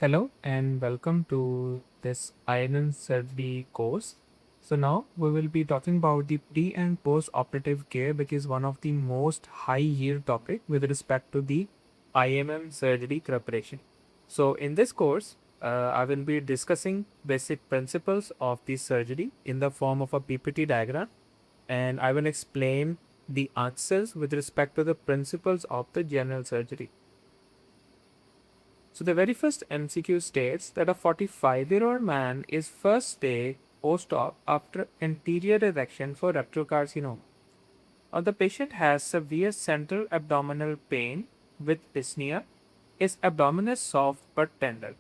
Hello and welcome to this IMM Surgery course. So now we will be talking about the pre and post operative care, which is one of the most high yield topic with respect to the IMM surgery preparation. So in this course, I will be discussing basic principles of the surgery in the form of a PPT diagram, and I will explain the answers with respect to the principles of the general surgery. So the very first MCQ states that a 45-year-old man is first day post-op after anterior resection for rectal carcinoma. Now the patient has severe central abdominal pain with dyspnea. His abdomen is soft but tender.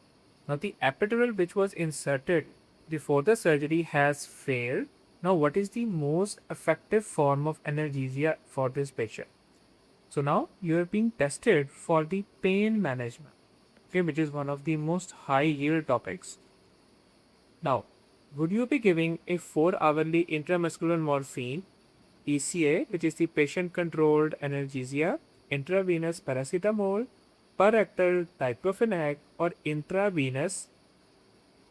Now the epidural which was inserted before the surgery has failed. Now what is the most effective form of analgesia for this patient? So now you are being tested for the pain management, okay, which is one of the most high yield topics. Now, would you be giving a 4-hourly intramuscular morphine, ECA, which is the patient controlled analgesia, intravenous paracetamol, parectal diclofenac, or intravenous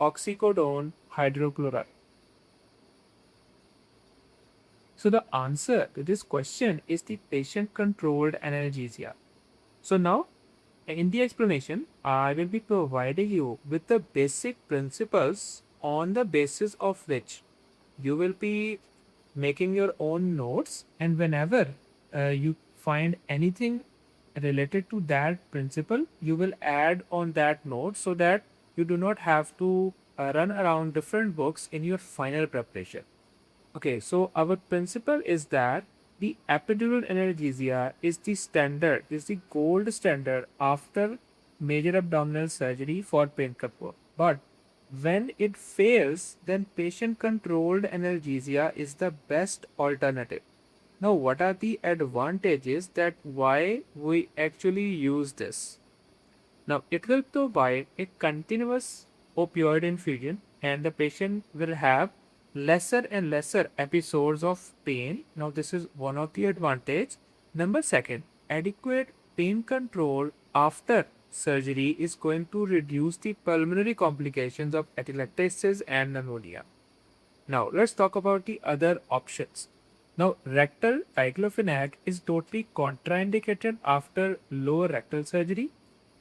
oxycodone hydrochloride? So the answer to this question is the patient controlled analgesia. So now in the explanation, I will be providing you with the basic principles on the basis of which you will be making your own notes, and whenever you find anything related to that principle, you will add on that note so that you do not have to run around different books in your final preparation. Okay, so our principle is that the epidural analgesia is the standard, is the gold standard after major abdominal surgery for pain control. But when it fails, then patient controlled analgesia is the best alternative. Now, what are the advantages that why we actually use this? Now, it will provide a continuous opioid infusion, and the patient will have lesser and lesser episodes of pain. Now, this is one of the advantage. Number second, adequate pain control after surgery is going to reduce the pulmonary complications of atelectasis and pneumonia. Now, let's talk about the other options. Now, rectal diclofenac is totally contraindicated after lower rectal surgery.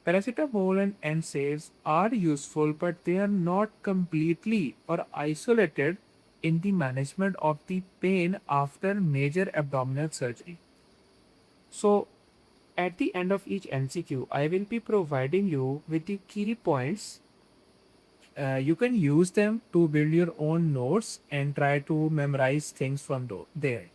Paracetamol and NSAIDs are useful, but they are not completely or isolated in the management of the pain after major abdominal surgery. So, at the end of each MCQ, I will be providing you with the key points. You can use them to build your own notes and try to memorize things from there.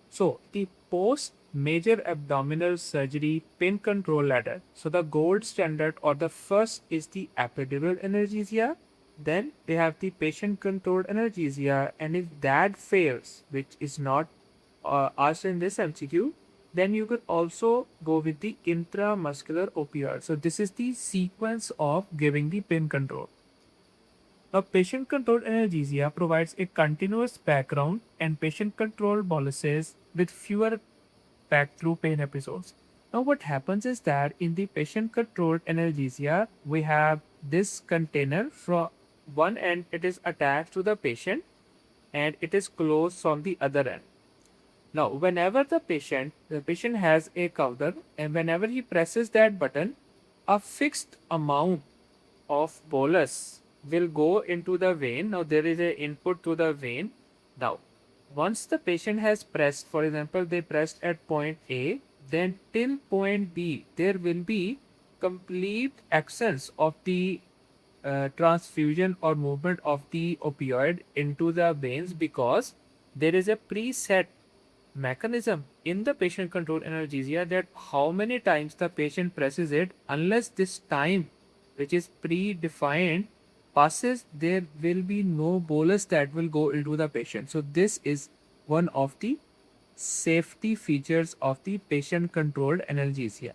So the post major abdominal surgery pain control ladder. So the gold standard or the first is the epidural analgesia. Then they have the patient controlled analgesia, and if that fails, which is not asked in this MCQ, then you could also go with the intramuscular opioid. So this is the sequence of giving the pain control. Now, patient-controlled analgesia provides a continuous background and patient-controlled boluses with fewer back-through pain episodes. Now, what happens is that in the patient-controlled analgesia, we have this container. From one end, it is attached to the patient, and it is closed from the other end. Now, whenever the patient has a counter, and whenever he presses that button, a fixed amount of bolus will go into the vein. Now there is a input to the vein. Now once the patient has pressed, for example they pressed at point A, then till point B there will be complete absence of the transfusion or movement of the opioid into the veins, because there is a preset mechanism in the patient controlled analgesia that how many times the patient presses it. Unless this time, which is predefined, passes, there will be no bolus that will go into the patient. So this is one of the safety features of the patient controlled analgesia.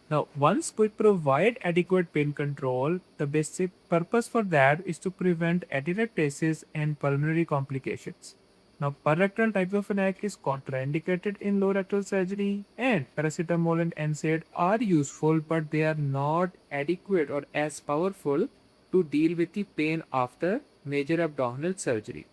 Now, once we provide adequate pain control, the basic purpose for that is to prevent atelectasis and pulmonary complications. Now, per-rectal diclofenac is contraindicated in low rectal surgery, and paracetamol and NSAID are useful, but they are not adequate or as powerful to deal with the pain after major abdominal surgery.